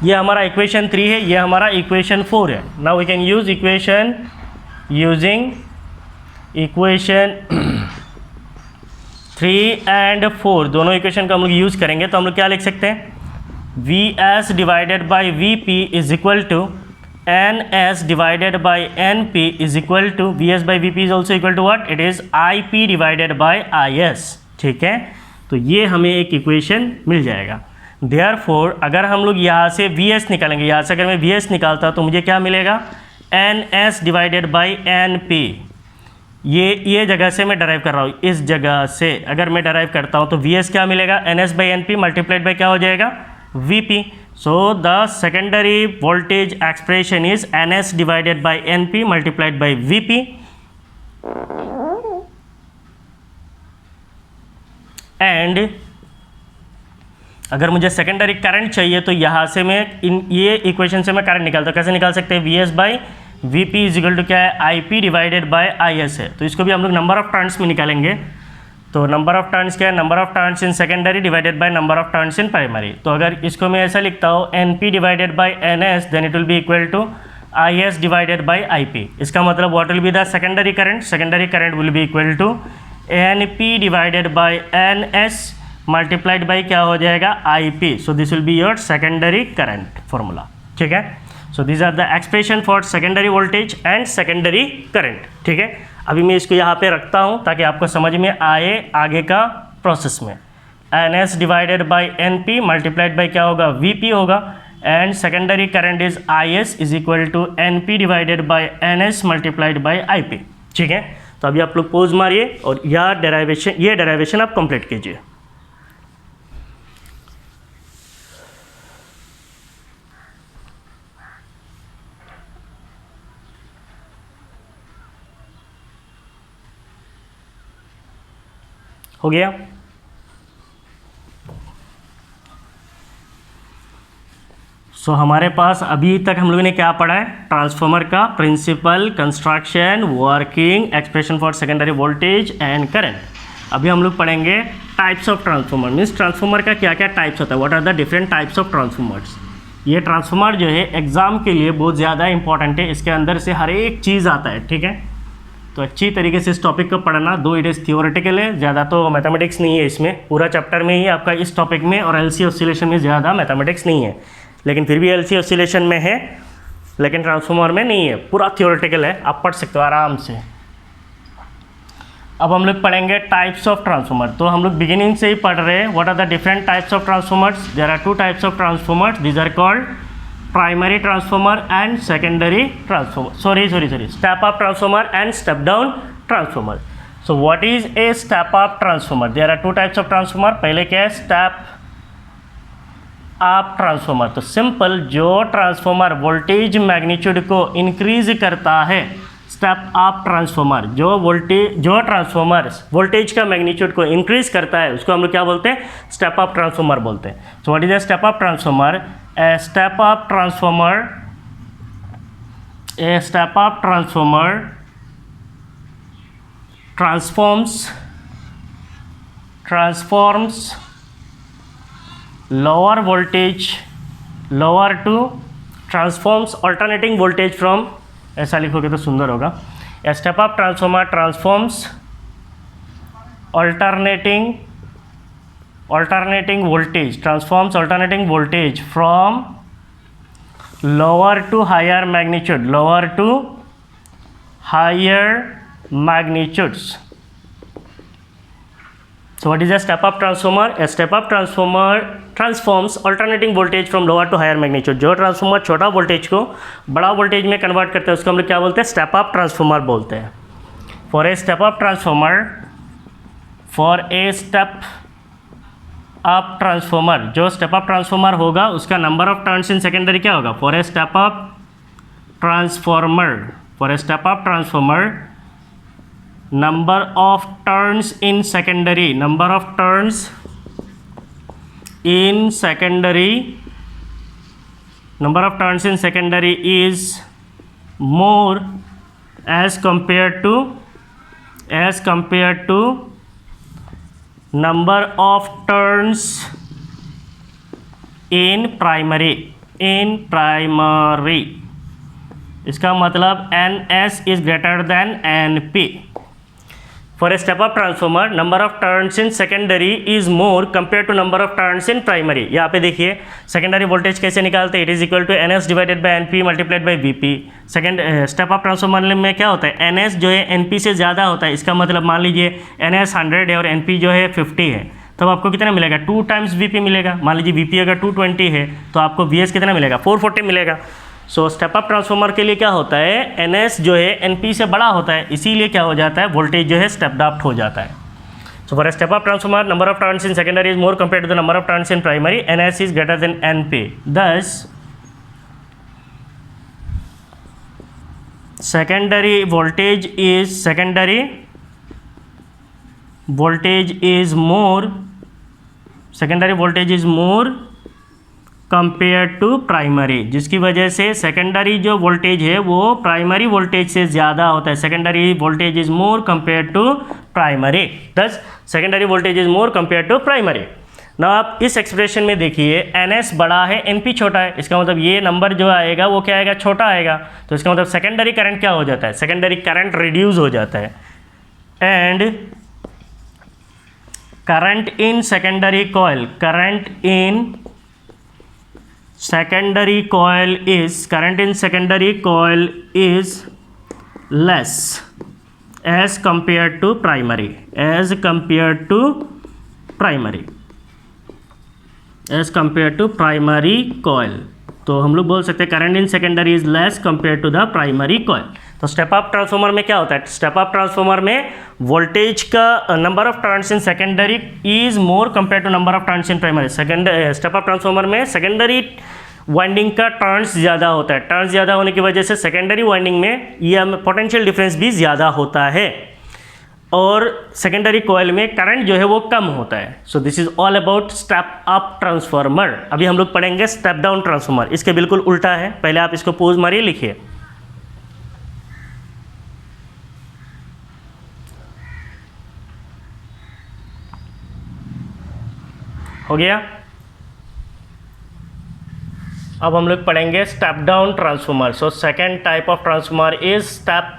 ये हमारा इक्वेशन 3 है, ये हमारा इक्वेशन 4 है. Now we can use equation using equation 3 and 4 दोनों इक्वेशन का हम लोग यूज़ करेंगे. तो हम लोग क्या लिख सकते हैं? Vs divided by Vp is equal to Ns divided by Np is equal to Vs by Vp is also equal to what? It is Ip divided by Is. ठीक है. तो ये हमें एक इक्वेशन मिल जाएगा. देयरफॉर अगर हम लोग यहाँ से Vs निकालेंगे, यहाँ से अगर मैं Vs निकालता तो मुझे क्या मिलेगा? Ns divided by Np. ये जगह से मैं डराइव कर रहा हूँ, इस जगह से अगर मैं डराइव करता हूँ तो Vs क्या मिलेगा? Ns by Np multiplied by क्या हो जाएगा? Vp. So the secondary voltage expression is Ns divided by Np multiplied by Vp. And अगर मुझे सेकेंडरी करंट चाहिए तो यहाँ से मैं ये इक्वेशन से मैं करंट निकालता हूँ. कैसे निकाल सकते हैं? Vs by V P is equal to क्या है, I P divided by I S है। तो इसको भी हम लोग नंबर ऑफ टर्न्स में निकालेंगे। तो नंबर ऑफ टर्न्स क्या है, number of turns in secondary divided by number of turns in primary. तो अगर इसको मैं ऐसा लिखता हूँ N P divided by N S, then it will be equal to I S divided by I P. इसका मतलब what will be the secondary current, secondary current will be equal to N P divided by N S multiplied by क्या हो जाएगा, I P. So this will be your secondary current formula. ठीक है, so this are the expression for secondary voltage and secondary current. ठीक है, अभी मैं इसको यहाँ पे रखता हूँ ताकि आपको समझ में आए आगे का प्रोसेस में। N S divided by N P multiplied by क्या होगा, वी पी होगा, and secondary current is I S is equal to N P divided by N S multiplied by I P. ठीक है, तो अभी आप लोग पोज मारिए और यह डेराइवेशन आप कंप्लीट कीजिए। हो गया। सो हमारे पास अभी तक हम लोगों ने क्या पढ़ा है, ट्रांसफार्मर का principle, construction, working, expression for secondary voltage and current. अभी हम लोग पढ़ेंगे types of transformer, means transformer का क्या क्या टाइप्स होता है, what are the different types of transformers. ये ट्रांसफार्मर जो है एग्जाम के लिए बहुत ज़्यादा इंपॉर्टेंट है, इसके अंदर से हर एक चीज़ आता है। ठीक है, तो अच्छी तरीके से इस टॉपिक को पढ़ना, दो इट इज़ थियोरेटिकल है, ज़्यादा तो मैथमेटिक्स नहीं है इसमें, पूरा चैप्टर में ही आपका इस टॉपिक में, और एलसी ऑसिलेशन में ज़्यादा मैथमेटिक्स नहीं है, लेकिन फिर भी एलसी ऑसिलेशन में है, लेकिन ट्रांसफार्मर में नहीं है, पूरा थियोरेटिकल है, आप पढ़ सकते हो आराम से। अब हम लोग पढ़ेंगे टाइप्स ऑफ ट्रांसफार्मर। तो हम लोग बिगिनिंग से ही पढ़ रहे हैं what are the different types of transformers. There are two types of transformers, these are called primary transformer and secondary transformer, step up transformer and step down transformer. So what is a step up transformer? There are two types of transformer. पहले क्या है, step up transformer। तो simple, जो transformer voltage magnitude को increase करता है, step up transformer, जो transformer voltage का मैग्नीट्यूड को इंक्रीज करता है, उसको हम लोग क्या बोलते हैं, स्टेप अप ट्रांसफॉर्मर बोलते हैं। सो what is a step up transformer? A step up transformer transforms lower to transforms alternating voltage from, ऐसा लिखोगे तो सुंदर होगा। A step up transformer transforms alternating voltage from lower to higher magnitudes. So what is a step up transformer? A step up transformer transforms alternating voltage from lower to higher magnitude. जो transformer छोटा voltage को बड़ा voltage में convert करते हैं, उसको हम लोग क्या बोलते हैं, स्टेप अप ट्रांसफॉर्मर बोलते हैं। For a step up transformer, जो स्टेप अप ट्रांसफॉर्मर होगा उसका number of turns in secondary क्या होगा, for a step up transformer number of turns in secondary is more as compare to number of turns in primary। इसका मतलब NS is greater than NP। For a step up transformer, number of turns in secondary is more compared to number of turns in primary। यहाँ पे देखिए secondary voltage कैसे निकालते हैं, it is equal to NS divided by NP multiplied by VP। Second step up transformer में क्या होता है, NS जो है NP से ज़्यादा होता है। इसका मतलब मान लीजिए NS 100 है और NP जो है 50 है, तब आपको कितना मिलेगा, 2 टाइम्स VP मिलेगा। मान लीजिए VP अगर 220 है तो आपको VS कितना मिलेगा, 440 मिलेगा। सो स्टेप अप ट्रांसफॉर्मर के लिए क्या होता है, NS जो है NP से बड़ा होता है, इसीलिए क्या हो जाता है, वोल्टेज जो है स्टेप अप हो जाता है। So for step up transformer number of turns in secondary is more compare to the number of turns in primary, NS is greater than NP। Thus secondary voltage is more compare to primary, जिसकी वजह से secondary जो voltage है वो primary voltage से ज़्यादा होता है। Secondary voltage is more compare to primary, thus secondary voltage is more compare to primary. ना आप इस एक्सप्रेशन में देखिए NS बड़ा है NP छोटा है, इसका मतलब ये नंबर जो आएगा वो क्या आएगा, छोटा आएगा। तो इसका मतलब सेकेंडरी करंट क्या हो जाता है, सेकेंडरी करंट रिड्यूस हो जाता है। And current in secondary coil, current in secondary coil is, current in secondary coil is less as compared to primary, as compared to primary, as compared to primary coil। तो हम लोग बोल सकते हैं current in secondary is less compare to the primary coil. तो step up transformer में क्या होता है, स्टेप अप ट्रांसफार्मर में वोल्टेज का number of turns in secondary is more compare to number of turns in primary. Step up transformer में secondary winding का turns ज़्यादा होता है, टर्न्स ज़्यादा होने की वजह से सेकेंडरी वाइंडिंग में ये पोटेंशियल डिफरेंस भी ज़्यादा होता है और सेकेंडरी कॉइल में करंट जो है वो कम होता है। So this is all about step up transformer. अभी हम लोग पढ़ेंगे स्टेप डाउन ट्रांसफार्मर, इसके बिल्कुल उल्टा है। पहले आप इसको पोज मारिए, लिखिए। हो गया। अब हम लोग पढ़ेंगे step down transformer. So second type of transformer is step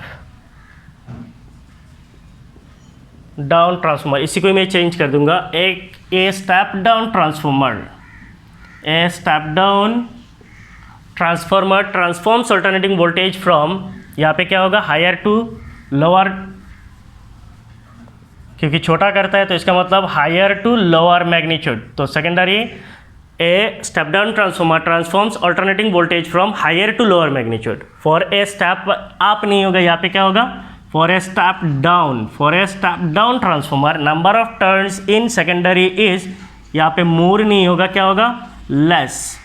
down transformer. इसी को मैं चेंज कर दूंगा, एक ए step down transformer, A step down transformer transforms alternating voltage from, यहाँ पे क्या होगा, हायर टू लोअर, क्योंकि छोटा करता है तो इसका मतलब हायर टू लोअर मैग्नीट्यूड। तो secondary a step down transformer transforms alternating voltage from higher to lower magnitude. For a step up नहीं होगा, यहाँ पे क्या होगा, for a step down, for a step down transformer number of turns in secondary is, यहाँ पे more नहीं होगा, क्या होगा, less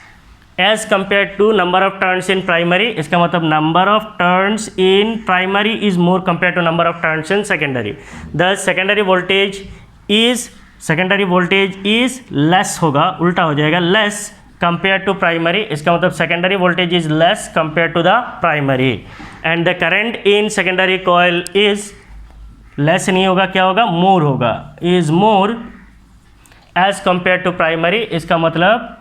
as compare to number of turns in primary. इसका मतलब number of turns in primary is more compare to number of turns in secondary. The secondary voltage is less होगा, उल्टा हो जाएगा, लेस कंपेयर टू प्राइमरी। इसका मतलब secondary voltage is less compare to the primary. And the current in secondary coil is, less नहीं होगा, क्या होगा, मोर होगा, is more as compare to primary. इसका मतलब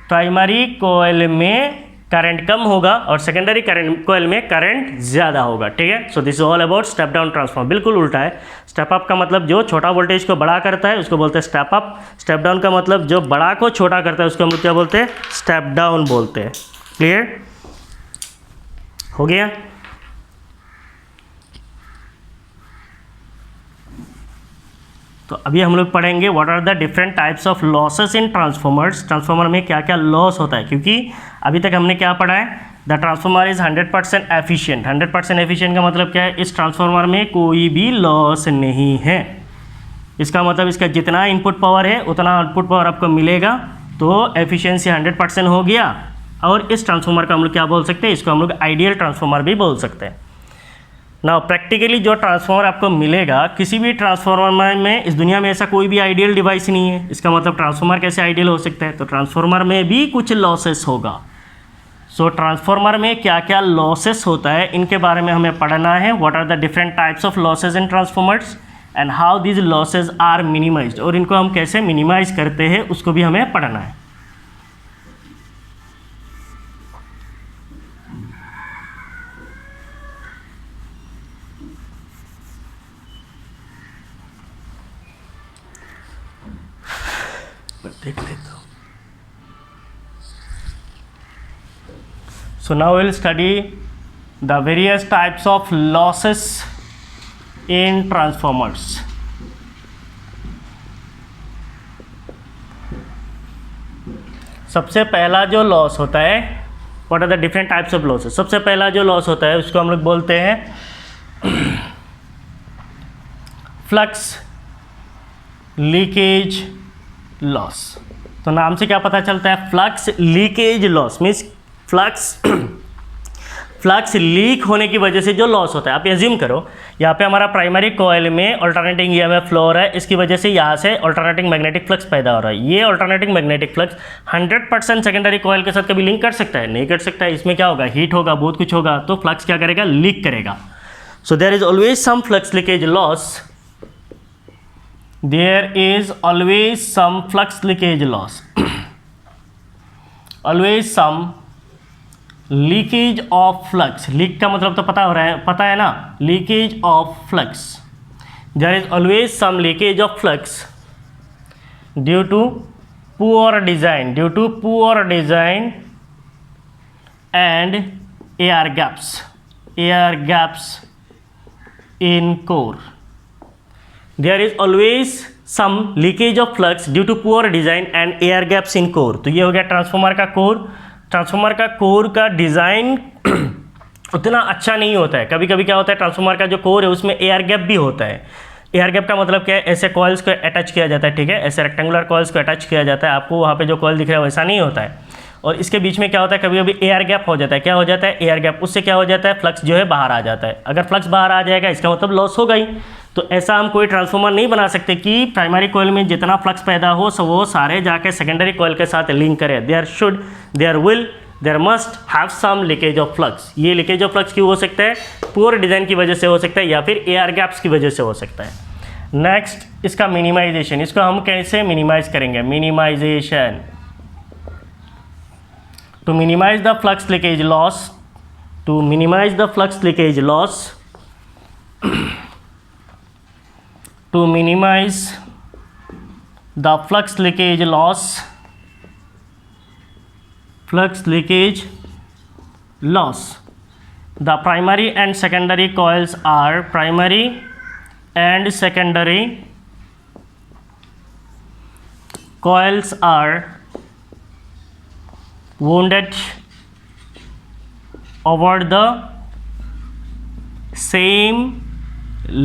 प्राइमरी कॉइल में करंट कम होगा और सेकेंडरी करंट कॉइल में करंट ज़्यादा होगा। ठीक है। So this is all about step down transformer. बिल्कुल उल्टा है। स्टेप अप का मतलब जो छोटा वोल्टेज को बड़ा करता है उसको बोलते हैं स्टेप अप। स्टेप डाउन का मतलब जो बड़ा को छोटा करता है उसको हम लोग क्या बोलते हैं, स्टेप डाउन बोलते हैं। क्लियर हो गया। तो अभी हम लोग पढ़ेंगे what are the different types of losses in transformers. Transformer में क्या क्या लॉस होता है, क्योंकि अभी तक हमने क्या पढ़ा है, the transformer is 100% efficient. 100% efficient का मतलब क्या है, इस ट्रांसफार्मर में कोई भी लॉस नहीं है। इसका मतलब इसका जितना इनपुट पावर है उतना आउटपुट पावर आपको मिलेगा, तो एफिशिएंसी 100% हो गया। और इस ट्रांसफार्मर का हम लोग क्या बोल सकते हैं, इसको हम लोग आइडियल ट्रांसफार्मर भी बोल सकते हैं। ना प्रैक्टिकली जो ट्रांसफार्मर आपको मिलेगा, किसी भी ट्रांसफार्मर में इस दुनिया में ऐसा कोई भी आइडियल डिवाइस नहीं है। इसका मतलब ट्रांसफार्मर कैसे आइडियल हो सकता है, तो ट्रांसफार्मर में भी कुछ लॉसेस होगा। सो ट्रांसफार्मर में क्या क्या लॉसेस होता है इनके बारे में हमें पढ़ना है। What are the different types of losses in transformers and how these losses are minimized, और इनको हम कैसे मिनिमाइज करते हैं उसको भी हमें पढ़ना है। देख लेता हूँ। So now we'll study the various types of losses in transformers. सबसे पहला जो लॉस होता है, what are the different types of losses? सबसे पहला जो लॉस होता है उसको हम लोग बोलते हैं फ्लक्स लीकेज लॉस। तो नाम से क्या पता चलता है, flux leakage loss means flux flux leak होने की वजह से जो लॉस होता है, आप एज्यूम करो यहाँ पे हमारा प्राइमरी कॉइल में अल्टरनेटिंग ईएमएफ फ्लो हो रहा है, इसकी वजह से यहाँ से अल्टरनेटिंग मैग्नेटिक फ्लक्स पैदा हो रहा है। ये alternating magnetic flux 100% secondary coil के साथ कभी लिंक कर सकता है? नहीं कर सकता है। इसमें क्या होगा, हीट होगा, बहुत कुछ होगा, तो फ्लक्स क्या करेगा, लीक करेगा। So there is always some flux leakage loss, there is always some flux leakage loss, always some leakage of flux. Leak का मतलब तो पता है ना, leakage of flux. There is always some leakage of flux due to poor design, and air gaps in core. There is always some leakage of flux due to poor design and air gaps in core. तो ये हो गया transformer का core. Transformer का core का design उतना अच्छा नहीं होता है। कभी कभी क्या होता है, ट्रांसफार्मर का जो कोर है उसमें एयर गैप भी होता है। एयर गैप का मतलब क्या है, ऐसे कॉइल्स को अटैच किया जाता है, ठीक है, ऐसे रेक्टेंगुलर कॉइल्स को अटैच किया जाता है। आपको वहाँ पे जो कॉइल दिख रहा है वैसा नहीं होता है, और इसके बीच में क्या होता है, कभी कभी एयर गैप हो जाता है। क्या हो जाता है, एयर गैप। उससे क्या हो जाता है, फ्लक्स जो है बाहर आ जाता है। अगर फ्लक्स बाहर आ जाएगा इसका मतलब लॉस होगा ही। तो ऐसा हम कोई ट्रांसफार्मर नहीं बना सकते कि प्राइमरी कॉइल में जितना फ्लक्स पैदा हो सो वो सारे जाके सेकेंडरी कॉइल के साथ लिंक करे। There must have some leakage of flux. ये लीकेज ऑफ फ्लक्स क्यों हो सकता है, पुअर डिज़ाइन की वजह से हो सकता है, या फिर एयर गैप्स की वजह से हो सकता है। नेक्स्ट, इसका मिनिमाइजेशन। इसको हम कैसे मिनिमाइज करेंगे, minimization. To minimize the flux leakage loss, to minimize the flux leakage loss, to minimize the flux leakage loss, the primary and secondary coils are wounded over the same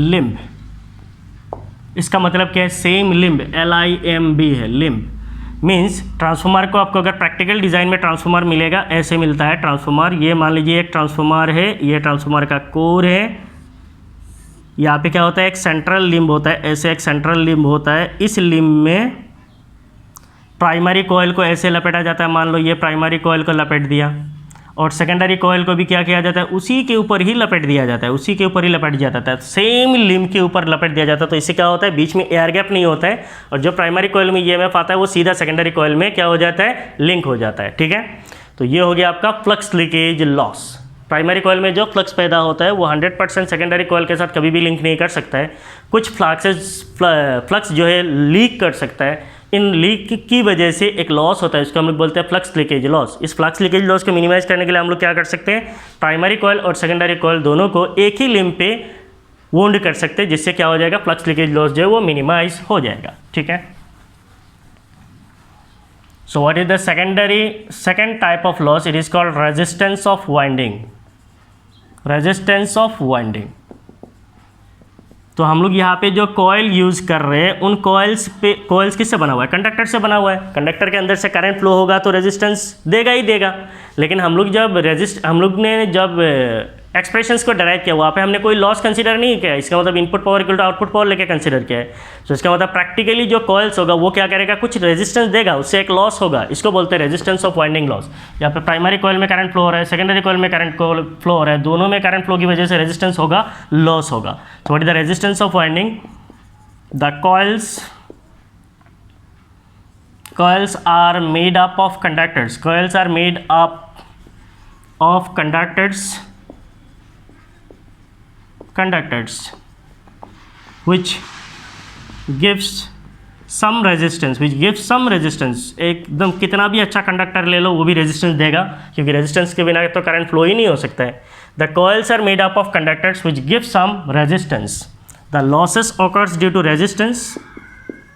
limb। इसका मतलब क्या है, same limb, LIMB है, limb means transformer को आपको अगर practical design में transformer मिलेगा, ऐसे मिलता है ट्रांसफार्मर। ये मान लीजिए एक ट्रांसफार्मर है, ये ट्रांसफार्मर का कोर है, यहाँ पे क्या होता है, एक सेंट्रल लिम्ब होता है, ऐसे एक सेंट्रल लिम्ब होता है। इस लिम्ब में प्राइमरी कॉइल को ऐसे लपेटा जाता है, मान लो ये प्राइमरी कॉइल को लपेट दिया, और सेकेंडरी कॉइल को भी क्या किया जाता है, उसी के ऊपर ही लपेट दिया जाता है, उसी के ऊपर ही लपेट जाता है, सेम लिम्ब के ऊपर लपेट दिया जाता है। तो इससे क्या होता है, बीच में एयर गैप नहीं होता है, और जो प्राइमरी कॉइल में ईएमएफ आता है वो सीधा सेकेंडरी कॉइल में क्या हो जाता है, लिंक हो जाता है। ठीक है, तो ये हो गया आपका flux leakage loss. Primary coil में जो फ्लक्स पैदा होता है वो 100% सेकेंडरी कॉइल के साथ कभी भी लिंक नहीं कर सकता है। कुछ फ्लक्स जो है लीक कर सकता है, इन लीक की वजह से एक लॉस होता है, इसको हम लोग बोलते हैं फ्लक्स लीकेज लॉस। इस फ्लक्स लीकेज लॉस को मिनिमाइज करने के लिए हम लोग क्या कर सकते हैं, प्राइमरी कॉइल और सेकेंडरी कॉइल दोनों को एक ही लिम्ब पे वुंड कर सकते हैं, जिससे क्या हो जाएगा, फ्लक्स लीकेज लॉस जो है वो मिनिमाइज हो जाएगा। ठीक है, सो what is the second type of loss, it is called resistance of winding. Resistance of winding, तो हम लोग यहाँ पे जो कॉइल यूज़ कर रहे हैं उन कॉइल्स किससे बना हुआ है, कंडक्टर से बना हुआ है। कंडक्टर के अंदर से करंट फ्लो होगा तो रेजिस्टेंस देगा ही देगा। लेकिन हम लोग जब एक्सप्रेशंस को डराइव किया, वहाँ पे हमने कोई लॉस कंसीडर नहीं किया। इसका मतलब input power equal to output power लेके कंसीडर किया है। तो इसका मतलब प्रैक्टिकली जो कॉइल्स होगा वो क्या करेगा, कुछ रेजिस्टेंस देगा, उससे एक लॉस होगा, इसको बोलते हैं रेजिस्टेंस ऑफ वाइंडिंग लॉस। यहाँ पे प्राइमरी कॉइल में करंट फ्लो हो रहा है, सेकेंडरी कॉइल में करंट फ्लो हो रहा है, दोनों में करंट फ्लो की वजह से रेजिस्टेंस होगा, लॉस होगा। तो what is the resistance of winding, the coils are made up of conductors, coils are made up of conductors which gives some resistance, एकदम कितना भी अच्छा कंडक्टर ले लो वो भी रेजिस्टेंस देगा, क्योंकि रेजिस्टेंस के बिना तो करंट फ्लो ही नहीं हो सकता है। The coils are made up of conductors which give some resistance. The losses occurs due to resistance.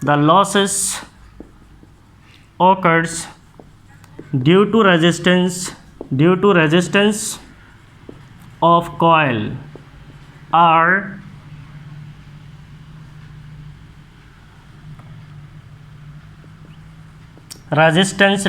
The losses occurs due to resistance of coil are resistance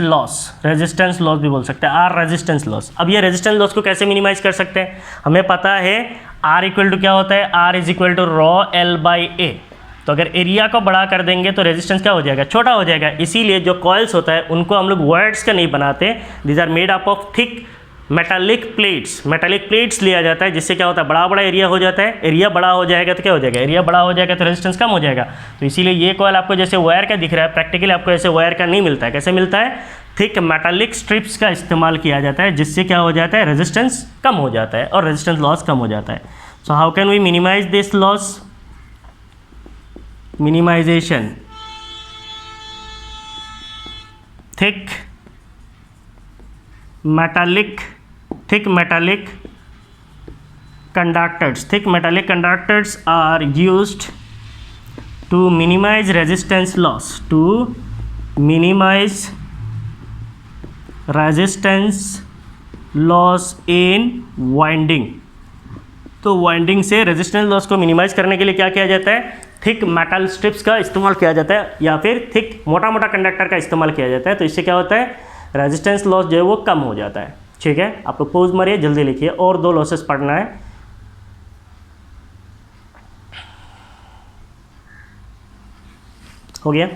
loss भी बोल सकते हैं, आर रेजिस्टेंस लॉस। अब ये resistance loss को कैसे minimise कर सकते हैं? हमें पता है आर इक्वल टू क्या होता है, R is equal to rho l by a. तो अगर एरिया को बड़ा कर देंगे तो रेजिस्टेंस क्या हो जाएगा, छोटा हो जाएगा। इसीलिए जो कॉइल्स होता है उनको हम लोग वायर्स का नहीं बनाते, these are made up of thick metallic plates लिया जाता है, जिससे क्या होता है, बड़ा एरिया हो जाता है। एरिया बड़ा हो जाएगा तो क्या हो जाएगा, एरिया बड़ा हो जाएगा तो रेजिस्टेंस कम हो जाएगा। तो इसीलिए ये कॉइल आपको जैसे वायर का दिख रहा है, प्रैक्टिकली आपको ऐसे वायर का नहीं मिलता है। कैसे मिलता है, थिक मेटालिक स्ट्रिप्स का इस्तेमाल किया जाता है, जिससे क्या हो जाता है, रेजिस्टेंस कम हो जाता है और रेजिस्टेंस लॉस कम हो जाता है। So how can we minimize this loss? Minimization, thick metallic conductors are used to minimize resistance loss, in winding। तो वाइंडिंग से रेजिस्टेंस लॉस को मिनिमाइज करने के लिए क्या किया जाता है, थिक मेटल स्ट्रिप्स का इस्तेमाल किया जाता है, या फिर थिक मोटा कंडक्टर का इस्तेमाल किया जाता है। तो इससे क्या होता है, रेजिस्टेंस लॉस जो है वो कम हो जाता है। ठीक है, आप लोग पोज मारिए, जल्दी लिखिए, और 2 लॉसेस पढ़ना है। हो गया?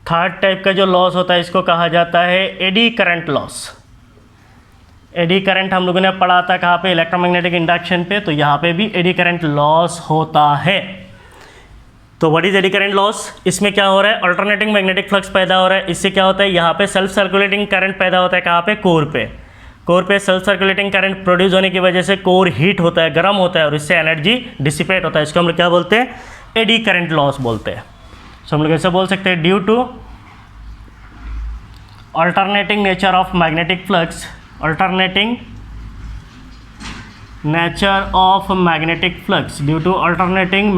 थर्ड टाइप का जो लॉस होता है इसको कहा जाता है eddy current loss. Eddy current हम लोगों ने पढ़ा था कहाँ पे, इलेक्ट्रोमैग्नेटिक इंडक्शन पे। तो यहाँ पे भी एडी करंट लॉस होता है। तो what is eddy current loss? इसमें क्या हो रहा है, अल्टरनेटिंग मैग्नेटिक फ्लक्स पैदा हो रहा है। इससे क्या होता है, यहाँ पे सेल्फ सर्कुलेटिंग करंट पैदा होता है। कहाँ पे, कोर पे सेल्फ सर्कुलेटिंग करंट प्रोड्यूस होने की वजह से कोर हीट होता है, गर्म होता है, और इससे एनर्जी डिसिपेट होता है। इसको हम लोग क्या बोलते हैं, एडी करंट लॉस बोलते हैं। सो हम लोग ऐसे बोल सकते हैं, due to alternating nature of magnetic flux, due to alternating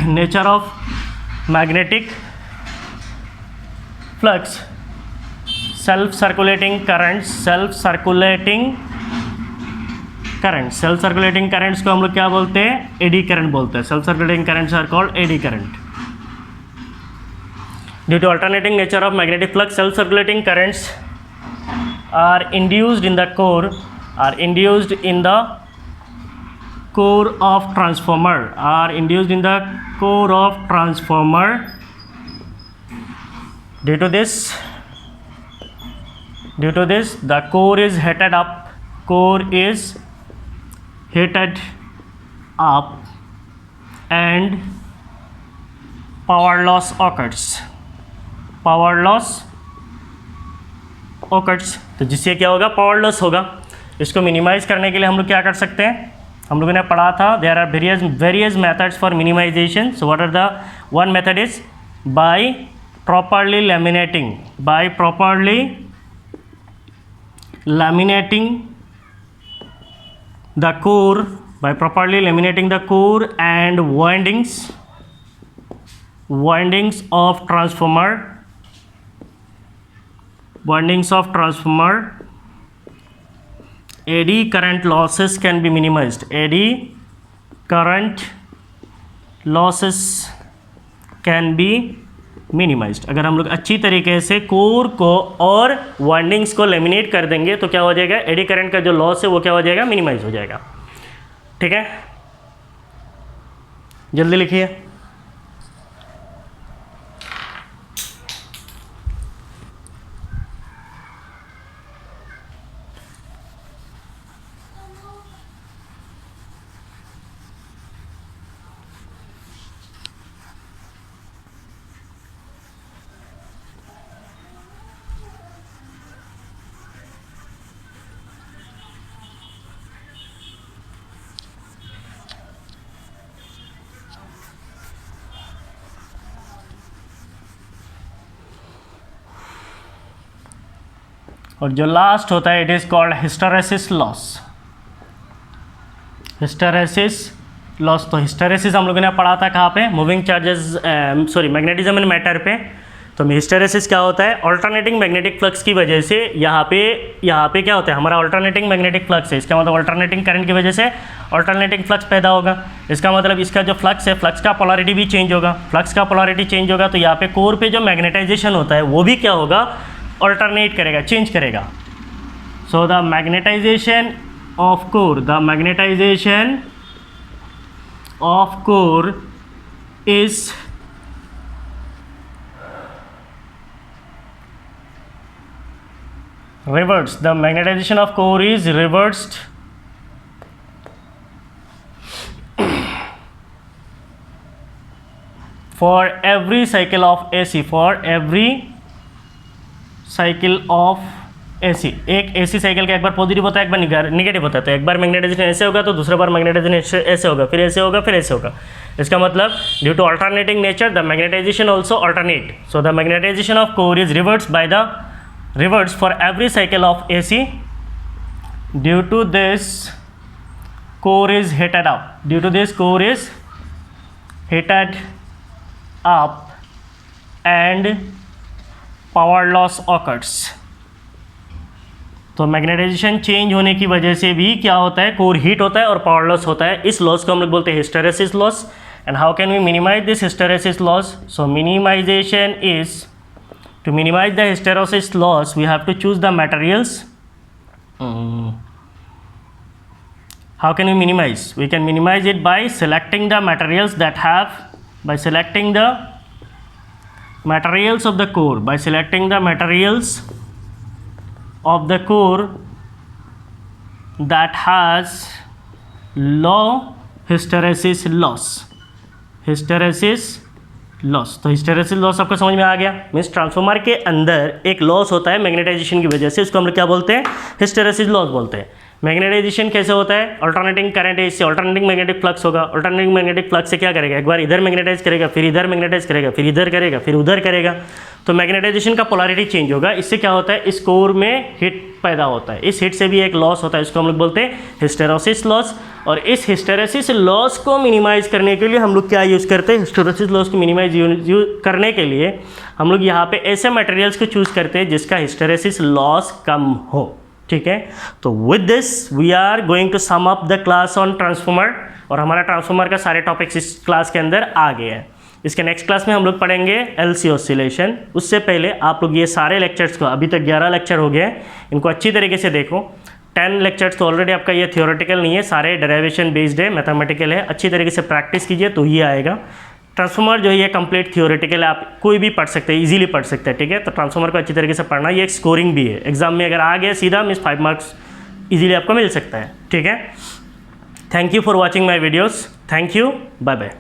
nature of magnetic flux, self circulating currents को हम लोग क्या बोलते हैं, एडी करंट बोलते हैं। Self circulating currents are called eddy current. Due to alternating nature of magnetic flux, self-circulating currents are induced in the core of transformer. Due to this, the core is heated up, and power loss occurs। तो जिससे क्या होगा, power loss होगा। इसको minimise करने के लिए हम लोग क्या कर सकते हैं, हम लोगों ने पढ़ा था, there are various methods for minimization. So what are the one method is by properly laminating the core and windings of transformer, eddy current losses can be minimized। अगर हम लोग अच्छी तरीके से कोर को और वाइंडिंग्स को लेमिनेट कर देंगे तो क्या हो जाएगा, एडी करंट का जो लॉस है वो क्या हो जाएगा, मिनिमाइज हो जाएगा। ठीक है, जल्दी लिखिए। और जो लास्ट होता है it is called hysteresis loss. Hysteresis loss, तो हिस्टेरेसिस हम लोगों ने पढ़ा था कहाँ पे, moving charges magnetism in matter पे। तो हिस्टेरेसिस क्या होता है, अल्टरनेटिंग मैग्नेटिक फ्लक्स की वजह से यहाँ पे क्या होता है, हमारा अल्टरनेटिंग मैग्नेटिक फ्लक्स है, इसका मतलब अल्टरनेटिंग करंट की वजह से अल्टरनेटिंग फ्लक्स पैदा होगा। इसका मतलब इसका जो फ्लक्स है, फ्लक्स का पोलैरिटी भी चेंज होगा। फ्लक्स का पोलैरिटी चेंज होगा तो यहाँ पे कोर पे जो मैग्नेटाइजेशन होता है वो भी क्या होगा, अल्टरनेट करेगा, चेंज करेगा। सो the magnetization of core, the magnetization of core is reversed. The magnetization of core is reversed for every cycle of AC. For every cycle of AC, एक AC साइकिल का एक बार पॉजिटिव होता है, एक बार negative होता है। तो एक बार मैग्नेटाइजेशन ऐसे होगा तो दूसरा बार मैग्नेटाइजेशन ऐसे होगा, फिर ऐसे होगा, फिर ऐसे होगा। इसका मतलब due to alternating nature the magnetization also alternate. So the magnetization of core is reverse by the reverse for every cycle of AC. Due to this core is heated up. Due to this core is heated up and power loss occurs. तो magnetisation change होने की वजह से भी क्या होता है, core heat होता है और पावर लॉस होता है। इस लॉस को हम लोग बोलते हैं hysteresis loss. And how can we minimize this hysteresis loss? So minimization is, to minimize the hysteresis loss we have to choose the materials. How can we minimize? We can minimize it by selecting the materials that have, by selecting the materials of the core, by selecting the materials of the core that has low hysteresis loss. Hysteresis loss. तो hysteresis loss आपको समझ में आ गया। Means transformer के अंदर एक loss होता है मैग्नेटाइजेशन की वजह से, उसको हम लोग क्या बोलते हैं, हिस्टेरेसिस लॉस बोलते हैं। मैग्नेटाइजेशन कैसे होता है, अल्टरनेटिंग करंट है, इससे अल्टरनेटिंग मैग्नेटिक फ्लक्स होगा। अल्टरनेटिंग मैग्नेटिक फ्लक्स से क्या करेगा, एक बार इधर मैग्नेटाइज करेगा, फिर इधर मैग्नेटाइज करेगा, फिर इधर करेगा, फिर उधर करेगा। तो मैग्नेटाइजेशन का पोलैरिटी चेंज होगा। इससे क्या होता है, इस कोर में हीट पैदा होता है, इस हीट से भी एक लॉस होता है, इसको हम लोग बोलते हैं हिस्टेरेसिस लॉस। और इस हिस्टेरेसिस लॉस को मिनिमाइज करने के लिए हम लोग क्या यूज़ करते हैं, हिस्टेरेसिस लॉस को मिनिमाइज करने के लिए हम लोग यहाँ पे ऐसे मटेरियल्स को चूज़ करते हैं जिसका हिस्टेरेसिस लॉस कम हो। ठीक है, तो with this we are going to sum up the class on transformer. और हमारा ट्रांसफार्मर का सारे टॉपिक्स इस क्लास के अंदर आ गए हैं। इसके नेक्स्ट क्लास में हम लोग पढ़ेंगे एलसी ऑसिलेशन। उससे पहले आप लोग ये सारे लेक्चर्स को, अभी तक 11 लेक्चर हो गए, इनको अच्छी तरीके से देखो। 10 लेक्चर्स तो ऑलरेडी आपका ये थियोरेटिकल नहीं है, सारे डेरिवेशन बेस्ड है, मैथमेटिकल है। अच्छी तरीके से प्रैक्टिस कीजिए तो ये आएगा। ट्रांसफार्मर जो है ये कंप्लीट थियोरेटिकल है, आप कोई भी पढ़ सकते हैं, इजीली पढ़ सकते हैं। ठीक है, तो ट्रांसफार्मर को अच्छी तरीके से पढ़ना, ये एक स्कोरिंग भी है। एग्जाम में अगर आ गया सीधा मीन्स 5 मार्क्स इजीली आपको मिल सकता है। ठीक है, thank you for watching my videos. Thank you, bye bye.